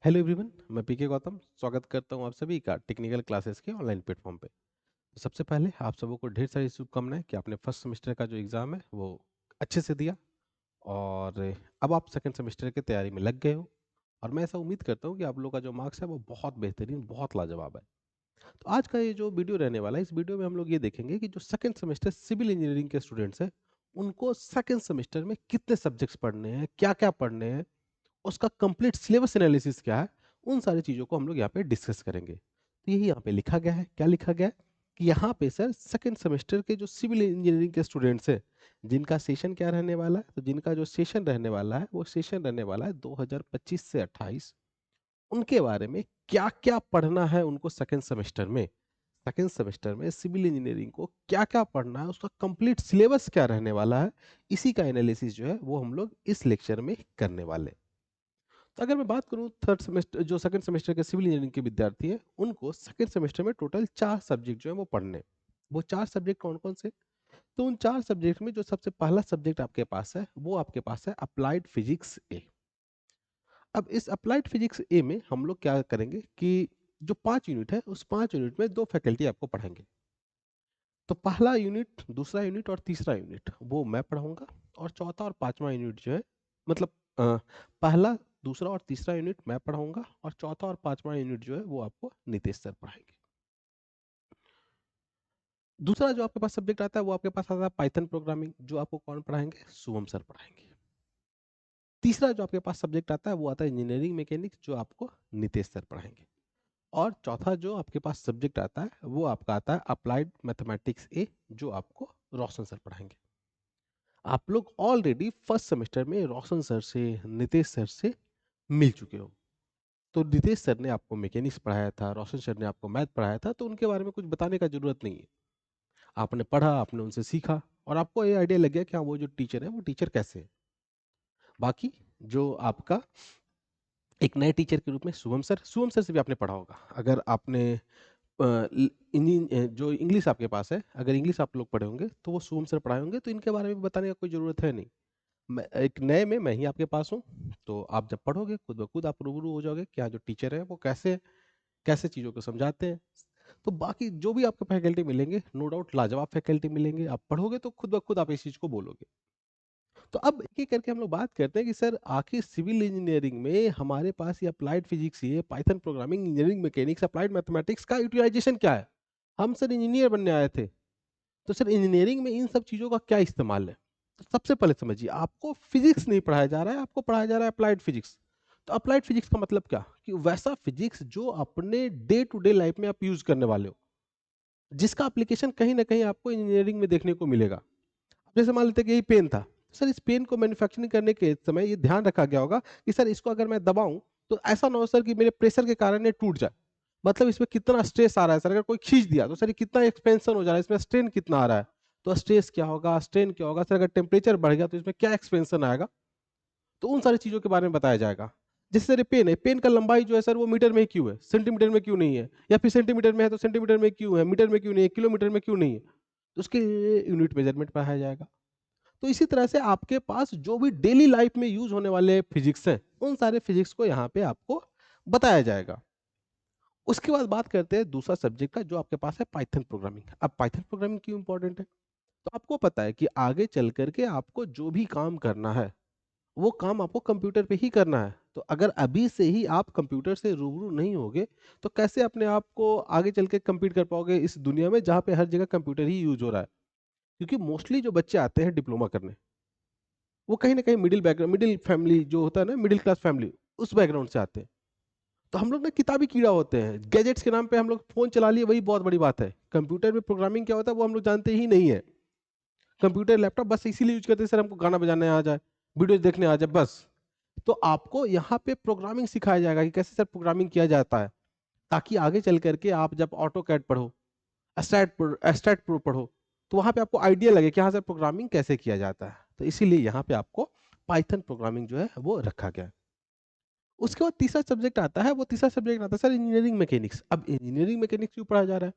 Hello everyone, मैं पीके गौतम स्वागत करता हूं आप सभी का टेक्निकल क्लासेस के ऑनलाइन प्लेटफॉर्म पे। तो सबसे पहले आप सबों को ढेर सारी शुभकामनाएं कि आपने फर्स्ट सेमेस्टर का जो एग्ज़ाम है वो अच्छे से दिया और अब आप सेकंड सेमेस्टर की तैयारी में लग गए हो। और मैं ऐसा उम्मीद करता हूं कि आप लोग का जो मार्क्स है वो बहुत बेहतरीन, बहुत लाजवाब है। तो आज का ये जो वीडियो रहने वाला है, इस वीडियो में हम लोग ये देखेंगे कि जो सेकंड सेमेस्टर सिविल इंजीनियरिंग के स्टूडेंट्स हैं उनको सेकंड सेमेस्टर में कितने सब्जेक्ट्स पढ़ने हैं, क्या क्या पढ़ने हैं, उसका कंप्लीट सिलेबस एनालिसिस क्या है, उन सारी चीज़ों को हम लोग यहाँ पे डिस्कस करेंगे। तो यही यहाँ पे लिखा गया है। क्या लिखा गया है कि यहाँ पे सर सेकंड सेमेस्टर के जो सिविल इंजीनियरिंग के स्टूडेंट्स हैं जिनका सेशन क्या रहने वाला है, तो जिनका जो सेशन रहने वाला है वो सेशन रहने वाला है 2025 से 28। उनके बारे में क्या क्या पढ़ना है उनको सेकंड सेमेस्टर में सिविल इंजीनियरिंग को क्या क्या पढ़ना है, उसका कंप्लीट सिलेबस क्या रहने वाला है, इसी का एनालिसिस जो है वो हम लोग इस लेक्चर में करने वाले हैं। तो अगर मैं बात करूं थर्ड सेमेस्टर जो सेकंड सेमेस्टर के सिविल इंजीनियरिंग के विद्यार्थी हैं उनको सेकंड सेमेस्टर में टोटल 4 सब्जेक्ट जो है वो पढ़ने हैं। वो 4 सब्जेक्ट कौन कौन से? तो उन 4 सब्जेक्ट में जो सबसे पहला सब्जेक्ट आपके पास है वो आपके पास है अप्लाइड फिजिक्स ए। अब इस अप्लाइड फिजिक्स ए में हम लोग क्या करेंगे कि जो 5 यूनिट है उस 5 यूनिट में 2 फैकल्टी आपको पढ़ाएंगे। तो पहला यूनिट, दूसरा यूनिट और तीसरा यूनिट वो मैं पढ़ाऊंगा, और चौथा और पांचवा यूनिट जो है, मतलब पहला, दूसरा और तीसरा यूनिट मैं पढ़ाऊंगा और चौथा और पांचवा यूनिट जो है वो आपको नितेश सर पढ़ाएंगे। दूसरा जो आपके पास सब्जेक्ट आता है वो आपके पास आता है पाइथन प्रोग्रामिंग, जो आपको कौन पढ़ाएंगे? शुभम सर पढ़ाएंगे। तीसरा जो आपके पास सब्जेक्ट आता है वो आता है इंजीनियरिंग मैकेनिक्स, जो आपको नितेश सर पढ़ाएंगे। और चौथा जो आपके पास सब्जेक्ट आता है वो आपका आता है अप्लाइड मैथमेटिक्स ए, जो आपको रोशन सर पढ़ाएंगे। आप लोग ऑलरेडी फर्स्ट सेमेस्टर में रोशन सर से, नितेश सर से मिल चुके हो। तो नितेश सर ने आपको मैकेनिक्स पढ़ाया था, रोशन सर ने आपको मैथ पढ़ाया था, तो उनके बारे में कुछ बताने का जरूरत नहीं है। आपने पढ़ा, आपने उनसे सीखा और आपको ये आइडिया लग गया कि हाँ वो जो टीचर है वो टीचर कैसे है। बाकी जो आपका एक नए टीचर के रूप में शुभम सर से भी आपने पढ़ा होगा। अगर आपने जो इंग्लिश आपके पास है, अगर इंग्लिश आप लोग पढ़े होंगे तो वो शुभम सर पढ़ाए होंगे, तो इनके बारे में बताने का कोई ज़रूरत है नहीं। मैं एक नए में मैं ही आपके पास हूँ। तो आप जब पढ़ोगे खुद ब खुद आप रूबरू हो जाओगे कि हाँ जो टीचर है वो कैसे कैसे चीज़ों को समझाते हैं। तो बाकी जो भी आपको फैकल्टी मिलेंगे, नो डाउट लाजवाब फैकल्टी मिलेंगे। आप पढ़ोगे तो खुद ब खुद आप इस चीज़ को बोलोगे। तो अब एक एक करके हम लोग बात करते हैं कि सर आखिर सिविल इंजीनियरिंग में हमारे पास ये अप्लाइड फिजिक्स, ये Python programming, engineering mechanics, applied mathematics का यूटिलाइजेशन क्या है। हम सर इंजीनियर बनने आए थे, तो सर इंजीनियरिंग में इन सब चीज़ों का क्या इस्तेमाल है? तो सबसे पहले समझिए, आपको फिजिक्स नहीं पढ़ाया जा रहा है, आपको पढ़ाया जा रहा है अप्लाइड फिजिक्स। तो अप्लाइड फिजिक्स का मतलब क्या? कि वैसा फिजिक्स जो अपने डे टू डे लाइफ में आप यूज करने वाले हो, जिसका एप्लीकेशन कहीं ना कहीं आपको इंजीनियरिंग में देखने को मिलेगा। जैसे मान लेते हैं कि यही पेन था, सर इस पेन को मैन्युफैक्चरिंग करने के समय ये ध्यान रखा गया होगा कि सर इसको अगर मैं दबाऊं तो ऐसा ना हो सर कि मेरे प्रेशर के कारण ये टूट जाए। मतलब इसमें कितना स्ट्रेस आ रहा है सर, अगर कोई खींच दिया तो सर ये कितना एक्सपेंशन हो जा रहा है, इसमें स्ट्रेन कितना आ रहा है, तो स्ट्रेस क्या होगा, स्ट्रेन क्या होगा, सर अगर टेम्परेचर बढ़ गया तो इसमें क्या एक्सपेंशन आएगा। तो उन सारी चीजों के बारे में बताया जाएगा। जैसे सर ये पेन है, पेन का लंबाई जो है सर वो मीटर में क्यों है, सेंटीमीटर में क्यों नहीं है, या फिर सेंटीमीटर में है तो सेंटीमीटर में क्यों है, मीटर में क्यों नहीं है, किलोमीटर में क्यों नहीं है। तो उसके यूनिट मेजरमेंट पढ़ाया जाएगा। तो इसी तरह से आपके पास जो भी डेली लाइफ में यूज होने वाले फिजिक्स हैं उन सारे फिजिक्स को यहाँ पे आपको बताया जाएगा। उसके बाद बात करते हैं दूसरा सब्जेक्ट का, जो आपके पास है पाइथन प्रोग्रामिंग। अब पाइथन प्रोग्रामिंग क्यों इंपॉर्टेंट है? तो आपको पता है कि आगे चल करके आपको जो भी काम करना है वो काम आपको कंप्यूटर पे ही करना है। तो अगर अभी से ही आप कंप्यूटर से रूबरू नहीं होगे तो कैसे अपने आप को आगे चल के compete कर पाओगे इस दुनिया में जहाँ पे हर जगह कंप्यूटर ही यूज हो रहा है। क्योंकि मोस्टली जो बच्चे आते हैं डिप्लोमा करने, वो कहीं ना कहीं मिडिल बैकग्राउंड, मिडिल फैमिली जो होता है ना, मिडिल क्लास फैमिली, उस बैकग्राउंड से आते हैं। तो हम लोग ना किताबी कीड़ा होते हैं, गैजेट्स के नाम पे हम लोग फोन चला लिए, वही बहुत बड़ी बात है। कंप्यूटर में प्रोग्रामिंग क्या होता है वो हम लोग जानते ही नहीं है। कंप्यूटर लैपटॉप बस इसीलिए यूज करते हैं सर हमको गाना बजाने आ जाए, वीडियो देखने आ जाए, बस। तो आपको यहाँ पे प्रोग्रामिंग सिखाया जाएगा कि कैसे सर प्रोग्रामिंग किया जाता है, ताकि आगे चल करके आप जब ऑटो कैड पढ़ो, एस्टैट प्रो पढ़ो, तो वहां पे आपको आइडिया लगे कि हाँ सर प्रोग्रामिंग कैसे किया जाता है। तो इसीलिए यहाँ पे आपको पाइथन प्रोग्रामिंग जो है वो रखा गया है। उसके बाद तीसरा सब्जेक्ट आता है, वो तीसरा सब्जेक्ट आता है सर इंजीनियरिंग मैकेनिक्स। अब इंजीनियरिंग मैकेनिक्स क्यों पढ़ा जा रहा है?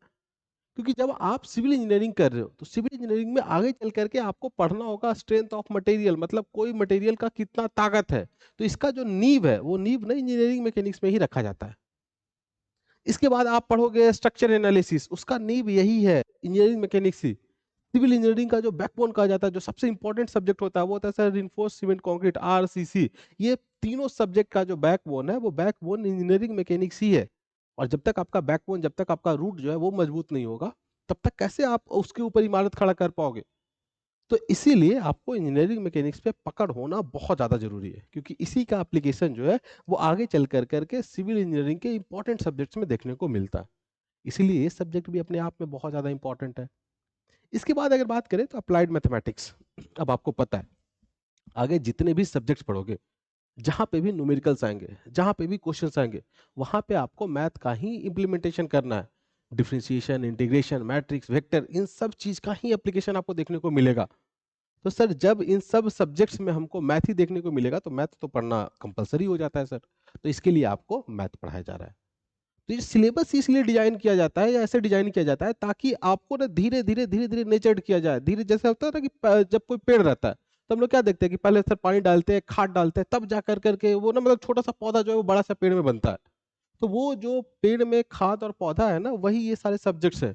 क्योंकि जब आप सिविल इंजीनियरिंग कर रहे हो तो सिविल इंजीनियरिंग में आगे चल करके आपको पढ़ना होगा स्ट्रेंथ ऑफ मटेरियल, मतलब कोई मटेरियल का कितना ताकत है। तो इसका जो नींव है वो नींव ना इंजीनियरिंग मैकेनिक्स में ही रखा जाता है। इसके बाद आप पढ़ोगे स्ट्रक्चर एनालिसिस, उसका नींव यही है इंजीनियरिंग मैकेनिक्स ही। सिविल इंजीनियरिंग का जो बैकबोन कहा जाता है, जो सबसे इंपॉर्टेंट सब्जेक्ट होता है वो होता है sir reinforced cement concrete, RCC. ये तीनों सब्जेक्ट का जो बैकबोन है वो बैकबोन इंजीनियरिंग मैकेनिक्स ही है। और जब तक आपका बैकबोन, जब तक आपका रूट जो है वो मजबूत नहीं होगा, तब तक कैसे आप उसके ऊपर इमारत खड़ा कर पाओगे। तो इसीलिए आपको इंजीनियरिंग मैकेनिक्स पे पकड़ होना बहुत ज़्यादा ज़रूरी है, क्योंकि इसी का एप्लीकेशन जो है वो आगे चल कर करके सिविल इंजीनियरिंग के इंपॉर्टेंट सब्जेक्ट्स में देखने को मिलता है। इसीलिए ये सब्जेक्ट भी अपने आप में बहुत ज़्यादा इंपॉर्टेंट है। इसके बाद अगर बात करें तो अप्लाइड मैथमेटिक्स। अब आपको पता है आगे जितने भी सब्जेक्ट्स पढ़ोगे, जहाँ पे भी न्यूमेरिकल्स आएंगे, जहाँ पे भी क्वेश्चंस आएंगे, वहाँ पे आपको मैथ का ही इम्प्लीमेंटेशन करना है। डिफरेंशिएशन, इंटीग्रेशन, मैट्रिक्स, वेक्टर, इन सब चीज का ही एप्लीकेशन आपको देखने को मिलेगा। तो सर जब इन सब सब्जेक्ट्स में हमको मैथ ही देखने को मिलेगा तो मैथ तो पढ़ना कंपलसरी हो जाता है सर। तो इसके लिए आपको मैथ पढ़ाया जा रहा है। तो ये सिलेबस इसलिए डिजाइन किया जाता है या ऐसे डिजाइन किया जाता है ताकि आपको ना धीरे धीरे नेचर्ड किया जाए। धीरे, जैसे होता है ना कि जब कोई पेड़ रहता है तो हम लोग क्या देखते हैं कि पहले सर पानी डालते हैं, खाद डालते हैं, तब जा कर करके वो ना मतलब छोटा सा पौधा जो है वो बड़ा सा पेड़ में बनता है। तो वो जो पेड़ में खाद और पौधा है ना, वही ये सारे सब्जेक्ट्स हैं।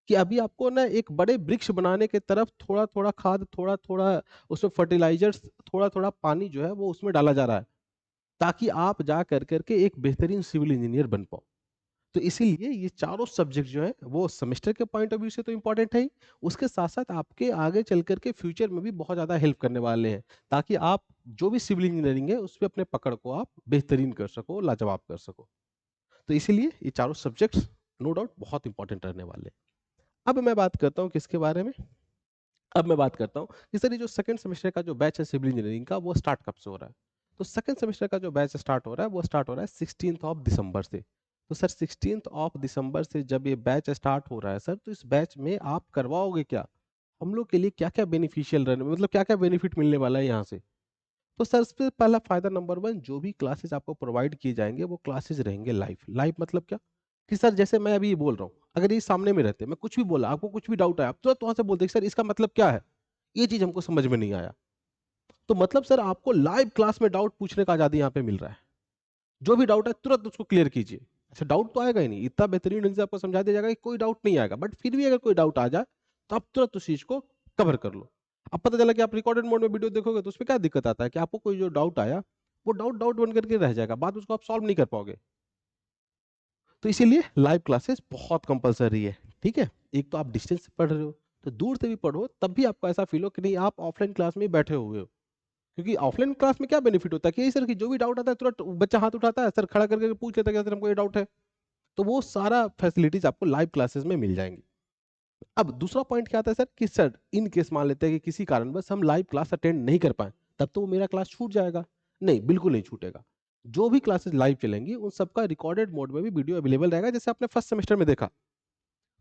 कि अभी आपको ना एक बड़े वृक्ष बनाने के तरफ थोड़ा थोड़ा खाद, थोड़ा थोड़ा उसमें फर्टिलाइजर्स, थोड़ा थोड़ा पानी जो है वो उसमें डाला जा रहा है, ताकि आप जा कर करके एक बेहतरीन सिविल इंजीनियर बन पाओ। तो इसीलिए ये चारों सब्जेक्ट जो है वो सेमेस्टर के पॉइंट ऑफ व्यू से तो इंपॉर्टेंट है ही, उसके साथ साथ आपके आगे चल करके फ्यूचर में भी बहुत ज़्यादा हेल्प करने वाले हैं, ताकि आप जो भी सिविल इंजीनियरिंग है उस पर अपने पकड़ को आप बेहतरीन कर सको, लाजवाब कर सको। तो इसीलिए ये चारों सब्जेक्ट्स नो डाउट बहुत इंपॉर्टेंट रहने वाले हैं। अब मैं बात करता हूँ किसके बारे में। अब मैं बात करता हूँ कि सर ये जो सेकंड सेमेस्टर का जो बैच है सिविल इंजीनियरिंग का, वो स्टार्ट कब से हो रहा है। तो सेकंड सेमेस्टर का जो बैच स्टार्ट हो रहा है वो स्टार्ट हो रहा है 16 दिसंबर से। तो सर 16 दिसंबर से जब ये बैच स्टार्ट हो रहा है सर, तो इस बैच में आप करवाओगे क्या, हम लोग के लिए क्या क्या बेनिफिशियल रहने, मतलब क्या क्या बेनिफिट मिलने वाला है यहाँ से। तो सर सबसे पहला फायदा नंबर वन, जो भी क्लासेस आपको प्रोवाइड किए जाएंगे वो क्लासेस रहेंगे लाइव। लाइव मतलब क्या, कि सर जैसे मैं अभी ये बोल रहा हूँ, अगर ये सामने में रहते, मैं कुछ भी बोला, आपको कुछ भी डाउट आया, आप तुरंत वहां से बोलते सर इसका मतलब क्या है, ये चीज हमको समझ में नहीं आया। तो मतलब सर आपको लाइव क्लास में डाउट पूछने का आजादी यहाँ पे मिल रहा है। जो भी डाउट है तुरंत उसको क्लियर कीजिए। अच्छा डाउट तो आएगा ही नहीं, इतना बेहतरीन ढंग से आपको समझा दिया जाएगा कि कोई डाउट नहीं आएगा, बट फिर भी अगर कोई डाउट आ जाए तो आप तुरंत उस चीज को कवर कर लो। अब पता चला कि आप रिकॉर्डेड मोड में वीडियो देखोगे तो उसमें क्या दिक्कत आता है कि आपको कोई जो डाउट आया वो डाउट डाउट बन करके रह जाएगा, बाद उसको आप सॉल्व नहीं कर पाओगे। तो इसीलिए लाइव क्लासेस बहुत कंपलसरी है। ठीक है, एक तो आप डिस्टेंस से पढ़ रहे हो तो दूर से भी पढ़ो, तब भी आपको ऐसा फील हो कि नहीं आप ऑफलाइन क्लास में ही बैठे हुए हो। क्योंकि ऑफलाइन क्लास में क्या बेनिफिट होता है कि सर की जो भी डाउट आता है तुरंत बच्चा हाथ उठाता है, सर खड़ा करके पूछ लेता है कि सर हमको ये डाउट है। तो वो सारा फैसिलिटीज आपको लाइव क्लासेस में मिल जाएंगी। अब दूसरा पॉइंट क्या आता है सर कि सर इन केस मान लेते हैं कि किसी कारणवश हम लाइव क्लास अटेंड नहीं कर पाए, तब तो मेरा क्लास छूट जाएगा। नहीं, बिल्कुल नहीं छूटेगा। जो भी क्लासेस लाइव चलेंगी उन सबका रिकॉर्डेड मोड में भी वीडियो अवेलेबल रहेगा, जैसे आपने फर्स्ट सेमेस्टर में देखा।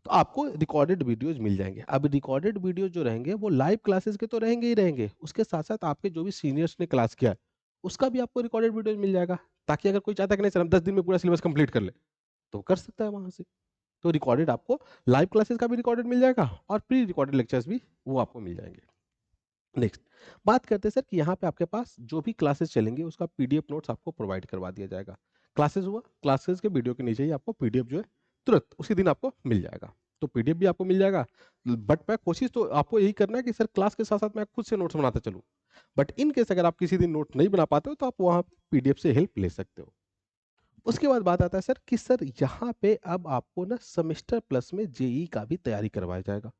तो आपको रिकॉर्डेड वीडियोज मिल जाएंगे। अब रिकॉर्डेड वीडियो जो रहेंगे वो लाइव क्लासेस के तो रहेंगे ही रहेंगे, उसके साथ साथ आपके जो भी सीनियर्स ने क्लास किया है उसका भी आपको रिकॉर्डेड वीडियोज मिल जाएगा, ताकि अगर कोई चाहता है कि नहीं सर हम 10 दिन में पूरा सिलेबस कंप्लीट कर ले, तो कर सकता है वहां से। तो रिकॉर्डेड आपको लाइव क्लासेस का भी रिकॉर्डेड मिल जाएगा और प्री रिकॉर्डेड लेक्चर्स भी वो आपको मिल जाएंगे। नेक्स्ट बात करते हैं सर कि यहाँ पे आपके पास जो भी क्लासेस चलेंगे उसका पीडीएफ नोट्स आपको प्रोवाइड करवा दिया जाएगा। क्लासेस हुआ, क्लासेस के वीडियो के नीचे ही आपको पीडीएफ जो है तुरंत उसी दिन आपको मिल जाएगा। तो पीडीएफ भी आपको मिल जाएगा, बट मैं कोशिश तो आपको यही करना है कि सर क्लास के साथ साथ मैं खुद से नोट्स बनाता चलूँ। बट इन केस अगर आप किसी दिन नोट नहीं बना पाते हो तो आप वहाँ पीडीएफ से हेल्प ले सकते हो। उसके बाद बात आता है सर कि सर यहाँ पे अब आपको ना सेमेस्टर प्लस में जेई का भी तैयारी करवाया जाएगा।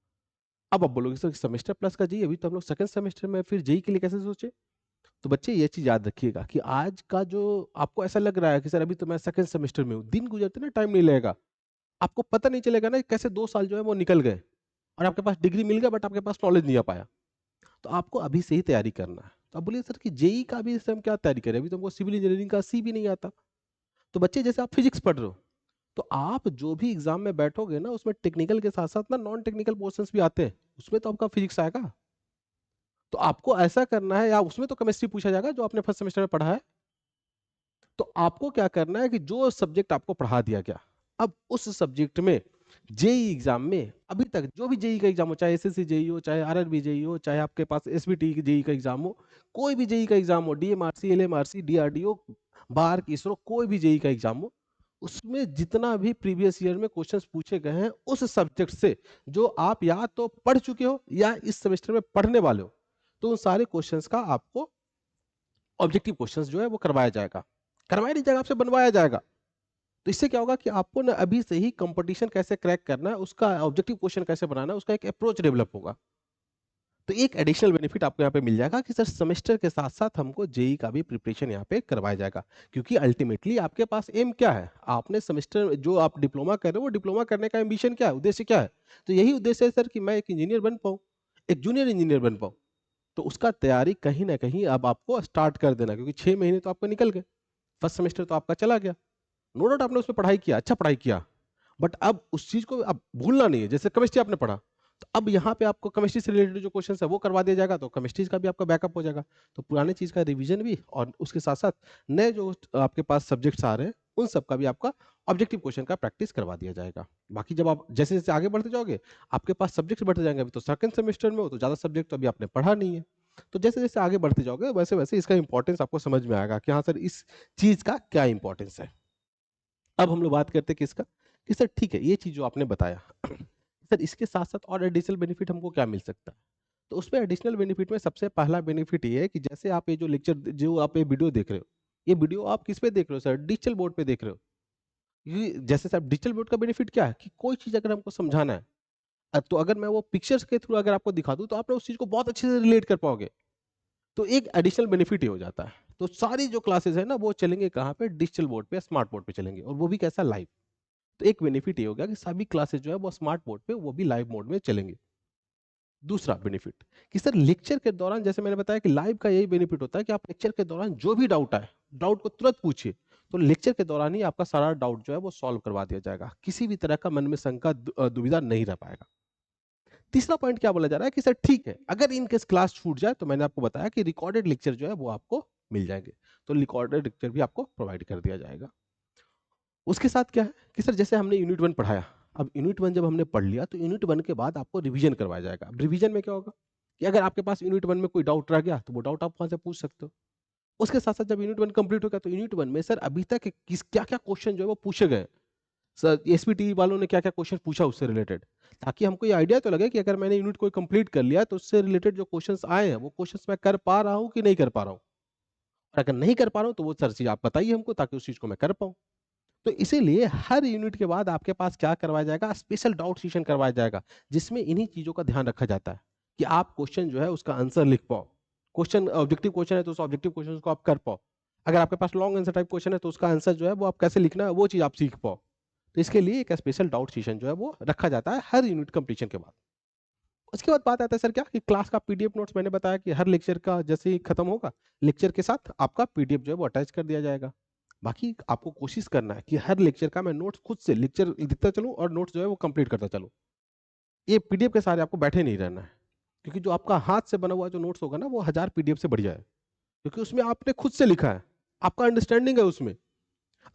अब आप बोलोगे सर सेमेस्टर प्लस का जेई, अभी तो हम लोग सेकंड सेमेस्टर में, फिर जेई के लिए कैसे सोचे। तो बच्चे ये चीज याद रखिएगा कि आज का जो आपको ऐसा लग रहा है कि सर अभी तो मैं सेकंड सेमेस्टर में हूँ, दिन गुजरते ना टाइम नहीं लगेगा, आपको पता नहीं चलेगा ना कैसे 2 साल जो है वो निकल गए और आपके पास डिग्री मिल गया बट आपके पास नॉलेज नहीं आ पाया। तो आपको अभी से ही तैयारी करना है। तो आप बोलिए सर कि जेई का भी हम क्या तैयारी करें, अभी तो हमको सिविल इंजीनियरिंग का सी भी नहीं आता। तो बच्चे जैसे आप फिजिक्स पढ़ रहे हो, तो आप जो भी एग्जाम में बैठोगे ना उसमें टेक्निकल के साथ साथ ना नॉन टेक्निकल पोर्शंस भी आते हैं, उसमें तो आपका फिजिक्स आएगा। तो आपको ऐसा करना है, या उसमें तो केमिस्ट्री पूछा जाएगा जो आपने फर्स्ट सेमेस्टर में पढ़ा है। तो आपको क्या करना है कि जो सब्जेक्ट आपको पढ़ा दिया गया, अब उस सब्जेक्ट में जेईई एग्जाम में अभी तक जो भी जेईई का एग्जाम हो, चाहे एसएससी जेईई हो, चाहे आरआरबी जेईई हो, चाहे आपके पास एसबीटी जेईई का एग्जाम हो, कोई भी जेईई का एग्जाम हो, DMRC, LMRC, DRDO, BARC, ISRO, कोई भी जेईई का एग्जाम हो, उसमें जितना भी प्रीवियस ईयर में क्वेश्चंस पूछे गए हैं उस सब्जेक्ट से, जो आप या तो पढ़ चुके हो या इस सेमेस्टर में पढ़ने वाले हो, तो उन सारे क्वेश्चंस का आपको ऑब्जेक्टिव क्वेश्चंस जो है वो करवाया जाएगा। करवाया नहीं जाएगा, आपसे बनवाया जाएगा। तो इससे क्या होगा कि आपको ना अभी से ही कंपटीशन कैसे क्रैक करना है, उसका ऑब्जेक्टिव क्वेश्चन कैसे बनाना है, उसका एक अप्रोच डेवलप होगा। तो एक एडिशनल बेनिफिट आपको यहाँ पे मिल जाएगा कि सर सेमेस्टर के साथ साथ हमको जेई का भी प्रिपरेशन यहाँ पे करवाया जाएगा, क्योंकि अल्टीमेटली आपके पास एम क्या है, आपने सेमेस्टर जो आप डिप्लोमा कर रहे हो वो डिप्लोमा करने का एम्बिशन क्या है, उद्देश्य क्या है। तो यही उद्देश्य है सर कि मैं एक इंजीनियर बन पाऊँ, एक जूनियर इंजीनियर बन पाऊँ। तो उसका तैयारी कहीं ना कहीं अब आपको स्टार्ट कर देना, क्योंकि 6 महीने तो आपको निकल गए, फर्स्ट सेमेस्टर तो आपका चला गया। नो डाउट आपने उसमें पढ़ाई किया, अच्छा पढ़ाई किया, बट अब उस चीज को अब भूलना नहीं है। जैसे केमिस्ट्री आपने पढ़ा, तो अब यहाँ पे आपको केमिस्ट्री से रिलेटेड जो क्वेश्चन है वो करवा दिया जाएगा, तो केमिस्ट्री का भी आपका बैकअप हो जाएगा। तो पुराने चीज का रिवीजन भी, और उसके साथ साथ नए जो आपके पास सब्जेक्ट्स आ रहे हैं उन सब का भी आपका ऑब्जेक्टिव क्वेश्चन का प्रैक्टिस करवा दिया जाएगा। बाकी जब आप जैसे जैसे आगे बढ़ते जाओगे, आपके पास सब्जेक्ट्स बढ़ते जाएंगे। अभी तो सेकंड सेमेस्टर में हो, तो ज्यादा सब्जेक्ट तो अभी आपने पढ़ा नहीं है। तो जैसे जैसे आगे बढ़ते जाओगे वैसे वैसे इसका इंपॉर्टेंस आपको समझ में आएगा कि हाँ सर इस चीज का क्या इंपॉर्टेंस है। अब हम लोग बात करते हैं किसका, कि सर ठीक है ये चीज जो आपने बताया सर इसके साथ साथ और एडिशनल बेनिफिट हमको क्या मिल सकता है। तो उसमें एडिशनल बेनिफिट में सबसे पहला बेनिफिट ये है कि जैसे आप ये जो लेक्चर, जो आप ये वीडियो देख रहे हो, ये वीडियो आप किस पे देख रहे हो सर, डिजिटल बोर्ड पे देख रहे हो। ये जैसे सर डिजिटल बोर्ड का बेनिफिट क्या है कि कोई चीज अगर हमको समझाना है, तो अगर मैं वो पिक्चर्स के थ्रू अगर आपको दिखा दूं तो आप उस चीज को बहुत अच्छे से रिलेट कर पाओगे। तो एक एडिशनल बेनिफिट ये हो जाता है। तो सारी जो क्लासेस है ना वो चलेंगे कहाँ पे, डिजिटल बोर्ड पे, स्मार्ट बोर्ड पे चलेंगे, और वो भी कैसा, लाइव। तो एक बेनिफिट ये हो गया कि सभी क्लासेस जो है वो स्मार्ट बोर्ड पे, वो भी लाइव मोड में चलेंगे। दूसरा बेनिफिट कि सर लेक्चर के दौरान, जैसे मैंने बताया कि लाइव का यही बेनिफिट होता है कि आप लेक्चर के दौरान जो भी डाउट आए, डाउट को तुरंत पूछिए। तो लेक्चर के दौरान ही आपका सारा डाउट जो है वो सॉल्व करवा दिया जाएगा, किसी भी तरह का मन में शंका दुविधा नहीं रह पाएगा। तीसरा पॉइंट क्या बोला जा रहा है कि सर ठीक है अगर इनकेस क्लास छूट जाए, तो मैंने आपको बताया कि रिकॉर्डेड लेक्चर जो है वो आपको मिल जाएंगे। तो रिकॉर्डेड लेक्चर भी आपको प्रोवाइड कर दिया जाएगा। उसके साथ क्या है कि सर जैसे हमने यूनिट 1 पढ़ाया, अब यूनिट 1 जब हमने पढ़ लिया तो यूनिट 1 के बाद आपको रिवीजन करवाया जाएगा। अब रिवीजन में क्या होगा कि अगर आपके पास यूनिट 1 में कोई डाउट रह गया तो वो डाउट आप वहां से पूछ सकते हो। उसके साथ साथ जब यूनिट 1 कंप्लीट हो गया तो यूनिट 1 में सर अभी तक किस क्या क्या क्वेश्चन जो है वो पूछे गए, सर एसपीटी वालों ने क्या क्या क्वेश्चन पूछा उससे रिलेटेड, ताकि हमको ये आइडिया तो लगे कि अगर मैंने यूनिट को कंप्लीट कर लिया तो उससे रिलेटेड जो क्वेश्चंस आए हैं वो क्वेश्चंस मैं कर पा रहा हूँ कि नहीं कर पा रहा हूँ। और अगर नहीं कर पा रहा हूँ तो वो सर चीज आप बताइए हमको, ताकि उस चीज को मैं कर पाऊँ। तो इसीलिए हर यूनिट के बाद आपके पास क्या करवाया जाएगा, स्पेशल डाउट सेशन करवाया जाएगा, जिसमें इन्हीं चीजों का ध्यान रखा जाता है कि आप क्वेश्चन जो है उसका आंसर लिख पाओ। क्वेश्चन ऑब्जेक्टिव क्वेश्चन है तो उस ऑब्जेक्टिव क्वेश्चन को आप कर पाओ। अगर आपके पास लॉन्ग आंसर टाइप क्वेश्चन है तो उसका आंसर जो है वो आप कैसे लिखना है वो चीज आप सीख पाओ। तो इसके लिए एक स्पेशल डाउट सेशन जो है वो रखा जाता है हर यूनिट कंप्लीशन के बाद। उसके बाद बात आता है सर क्या कि क्लास का पीडीएफ नोट्स, मैंने बताया कि हर लेक्चर का जैसे ही खत्म होगा, लेक्चर के साथ आपका पीडीएफ जो है वो अटैच कर दिया जाएगा। बाकी आपको कोशिश करना है कि हर लेक्चर का मैं नोट्स खुद से लेक्चर लिखता चलूं और नोट्स जो है वो कंप्लीट करता चलूं। ये पीडीएफ के सारे आपको बैठे नहीं रहना है, क्योंकि जो आपका हाथ से बना हुआ जो नोट्स होगा ना वो 1000 पीडीएफ से बढ़िया है, क्योंकि उसमें आपने खुद से लिखा है, आपका अंडरस्टैंडिंग है उसमें।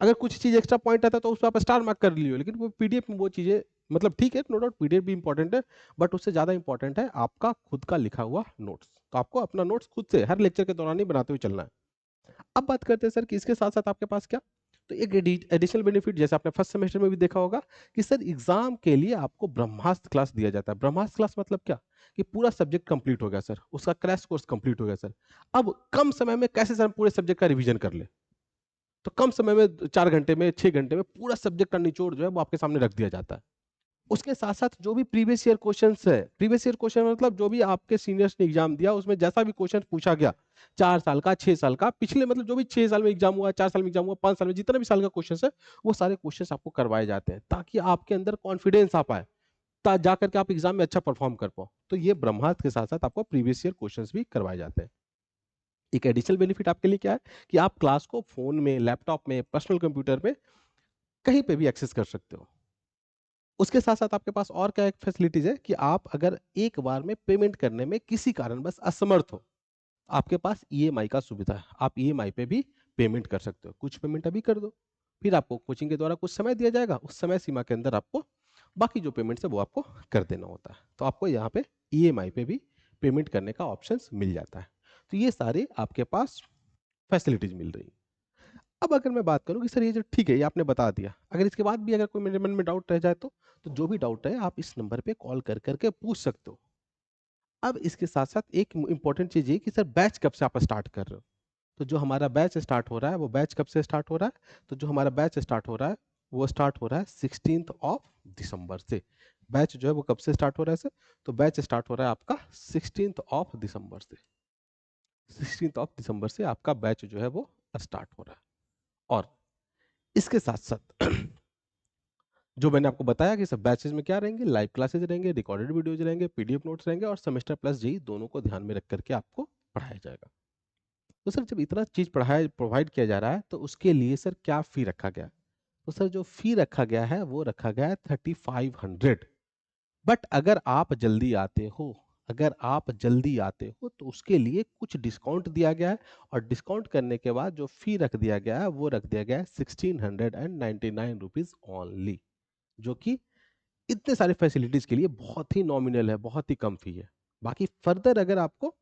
अगर कुछ चीज एक्स्ट्रा पॉइंट आता है तो उस पर आप स्टार मार्क कर लियो, लेकिन वो पीडीएफ में वो चीजें, मतलब ठीक है नो डाउट पीडीएफ भी इंपॉर्टेंट है, बट उससे ज्यादा इंपॉर्टेंट है आपका खुद का लिखा हुआ नोट्स। तो आपको अपना नोट्स खुद से हर लेक्चर के दौरान ही बनाते हुए चलना है। अब बात करते हैं सर कि इसके साथ साथ आपके पास क्या, तो एक एडिशनल बेनिफिट जैसे आपने फर्स्ट सेमेस्टर में भी देखा होगा कि सर एग्जाम के लिए आपको ब्रह्मास्त्र क्लास दिया जाता है। ब्रह्मास्त्र क्लास मतलब क्या, कि पूरा सब्जेक्ट कंप्लीट हो गया सर, उसका क्रैश कोर्स कंप्लीट हो गया सर। अब कम समय में कैसे सर हम पूरे सब्जेक्ट का रिवीजन कर ले, तो कम समय में 4 घंटे में 6 घंटे में पूरा सब्जेक्ट का निचोड़ जो है वो आपके सामने रख दिया जाता है। उसके साथ साथ जो भी प्रीवियस ईयर क्वेश्चंस है, प्रीवियस ईयर क्वेश्चन मतलब जो भी आपके सीनियर्स ने एग्जाम दिया उसमें जैसा भी क्वेश्चन पूछा गया, 4 साल का, 6 साल का, पिछले मतलब जो भी 6 साल में एग्जाम हुआ, 4 साल में एग्जाम हुआ, 5 साल में, जितना भी साल का क्वेश्चन है वो सारे क्वेश्चन आपको करवाए जाते हैं, ताकि आपके अंदर कॉन्फिडेंस आ पाए, जा करके आप एग्जाम में अच्छा परफॉर्म कर पाओ। तो ये ब्रह्मास्त्र के साथ साथ आपको प्रीवियस ईयर क्वेश्चंस भी करवाए जाते हैं। एक एडिशनल बेनिफिट आपके लिए क्या है कि आप क्लास को फोन में, लैपटॉप में, पर्सनल कंप्यूटर में, कहीं पे भी एक्सेस कर सकते हो। उसके साथ साथ आपके पास और क्या एक फैसिलिटीज है कि आप अगर एक बार में पेमेंट करने में किसी कारणवश असमर्थ हो, आपके पास ईएमआई का सुविधा है, आप ईएमआई पे भी पेमेंट कर सकते हो। कुछ पेमेंट अभी कर दो, फिर आपको कोचिंग के द्वारा कुछ समय दिया जाएगा, उस समय सीमा के अंदर आपको बाकी जो पेमेंट्स है वो आपको कर देना होता है। तो आपको यहाँ पे ईएमआई पे भी पेमेंट करने का ऑप्शंस मिल जाता है। तो ये सारे आपके पास फैसिलिटीज मिल रही हैं। अब अगर मैं बात करूं कि सर ये जो ठीक है ये आपने बता दिया, अगर इसके बाद भी अगर कोई मेरे मन में डाउट रह जाए तो जो भी डाउट है आप इस नंबर पे कॉल कर करके पूछ सकते हो। अब इसके साथ साथ एक इंपॉर्टेंट चीज ये कि सर बैच कब से आप स्टार्ट कर रहे हो। तो जो हमारा बैच स्टार्ट हो रहा है वो बैच कब से स्टार्ट हो रहा है, तो जो हमारा बैच स्टार्ट हो रहा है वो स्टार्ट हो रहा है 16 से। बैच जो है वो कब से स्टार्ट हो रहा है सर, तो बैच स्टार्ट हो रहा है आपका 16 से। 16 से आपका बैच जो है वो स्टार्ट हो रहा है। और इसके साथ साथ जो मैंने आपको बताया कि सब बैचेज में क्या रहेंगे, लाइव क्लासेज रहेंगे, रिकॉर्डेड वीडियोज रहेंगे, पीडीएफ नोट्स रहेंगे और सेमेस्टर प्लस जेई दोनों को ध्यान में रख करके आपको पढ़ाया जाएगा। तो सर जब इतना चीज पढ़ाया प्रोवाइड किया जा रहा है तो उसके लिए सर क्या फी रखा गया है, तो सर जो फी रखा गया है वो रखा गया है 3500। बट अगर आप जल्दी आते हो, अगर आप जल्दी आते हो तो उसके लिए कुछ डिस्काउंट दिया गया है, और डिस्काउंट करने के बाद जो फी रख दिया गया है वो रख दिया गया है 1699 रुपीज ओनली, जो कि इतने सारे फैसिलिटीज के लिए बहुत ही नॉमिनल है, बहुत ही कम फी है। बाकी फर्दर अगर आपको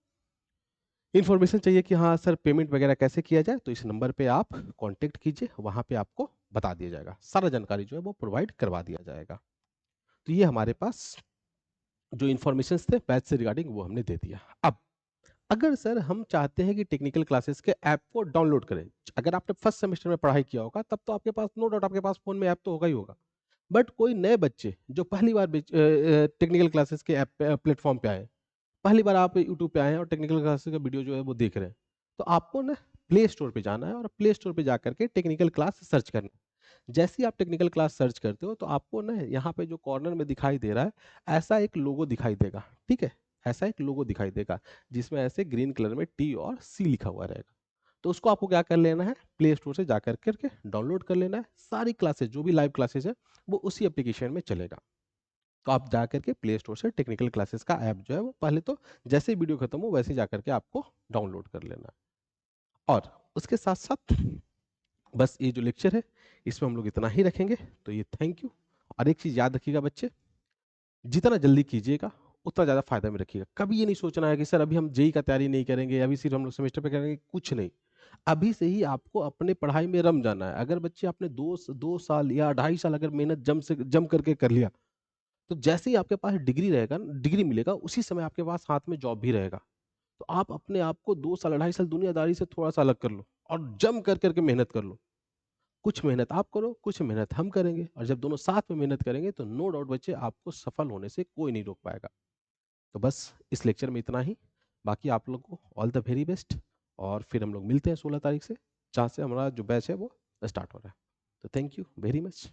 इन्फॉर्मेशन चाहिए कि हाँ सर पेमेंट वगैरह कैसे किया जाए, तो इस नंबर पे आप कांटेक्ट कीजिए, वहां पे आपको बता दिया जाएगा, सारा जानकारी जो है वो प्रोवाइड करवा दिया जाएगा। तो ये हमारे पास जो इन्फॉर्मेशन थे बैच से रिगार्डिंग वो हमने दे दिया। अब अगर सर हम चाहते हैं कि टेक्निकल क्लासेस के ऐप को डाउनलोड करें, अगर आपने फर्स्ट सेमेस्टर में पढ़ाई किया होगा तब तो आपके पास नो डाउट आपके पास फोन में ऐप तो होगा ही होगा। बट कोई नए बच्चे जो पहली बार टेक्निकल क्लासेस के ऐप प्लेटफॉर्म पे आए, पहली बार आप यूट्यूब पे आए हैं और टेक्निकल क्लासेस का वीडियो जो है वो देख रहे हैं, तो आपको ना प्ले स्टोर पे जाना है और प्ले स्टोर पे जा करके टेक्निकल क्लास सर्च करना है। जैसे ही आप टेक्निकल क्लास सर्च करते हो तो आपको ना यहाँ पे जो कॉर्नर में दिखाई दे रहा है ऐसा एक लोगो दिखाई देगा, ठीक है, ऐसा एक लोगो दिखाई देगा जिसमें ऐसे ग्रीन कलर में टी और सी लिखा हुआ रहेगा। तो उसको आपको क्या कर लेना है, प्ले स्टोर से जा करके डाउनलोड कर लेना है। सारी क्लासेस जो भी लाइव क्लासेस है वो उसी एप्लीकेशन में चलेगा। तो आप जा करके प्ले स्टोर से टेक्निकल क्लासेस का ऐप जो है वो पहले तो जैसे ही वीडियो खत्म हो वैसे ही जा करके आपको डाउनलोड कर लेना है। और उसके साथ साथ बस ये जो लेक्चर है इसमें हम लोग इतना ही रखेंगे। तो ये थैंक यू। और एक चीज याद रखिएगा बच्चे, जितना जल्दी कीजिएगा उतना ज़्यादा फायदा में रखिएगा। कभी ये नहीं सोचना है कि सर अभी हम जेई का तैयारी नहीं करेंगे, अभी सिर्फ हम लोग सेमेस्टर पे करेंगे, कुछ नहीं। अभी से ही आपको अपने पढ़ाई में रम जाना है। अगर बच्चे आपने 2 साल या 2.5 साल अगर मेहनत जम करके कर लिया, तो जैसे ही आपके पास डिग्री रहेगा, डिग्री मिलेगा, उसी समय आपके पास हाथ में जॉब भी रहेगा। तो आप अपने आप को 2 साल 2.5 साल दुनियादारी से थोड़ा सा अलग कर लो और जम कर करके मेहनत कर लो। कुछ मेहनत आप करो, कुछ मेहनत हम करेंगे, और जब दोनों साथ में मेहनत करेंगे तो नो डाउट बच्चे आपको सफल होने से कोई नहीं रोक पाएगा। तो बस इस लेक्चर में इतना ही। बाकी आप लोग को ऑल द वेरी बेस्ट, और फिर हम लोग मिलते हैं 16 तारीख से, जहाँ से हमारा जो बैच है वो स्टार्ट हो रहा है। तो थैंक यू वेरी मच।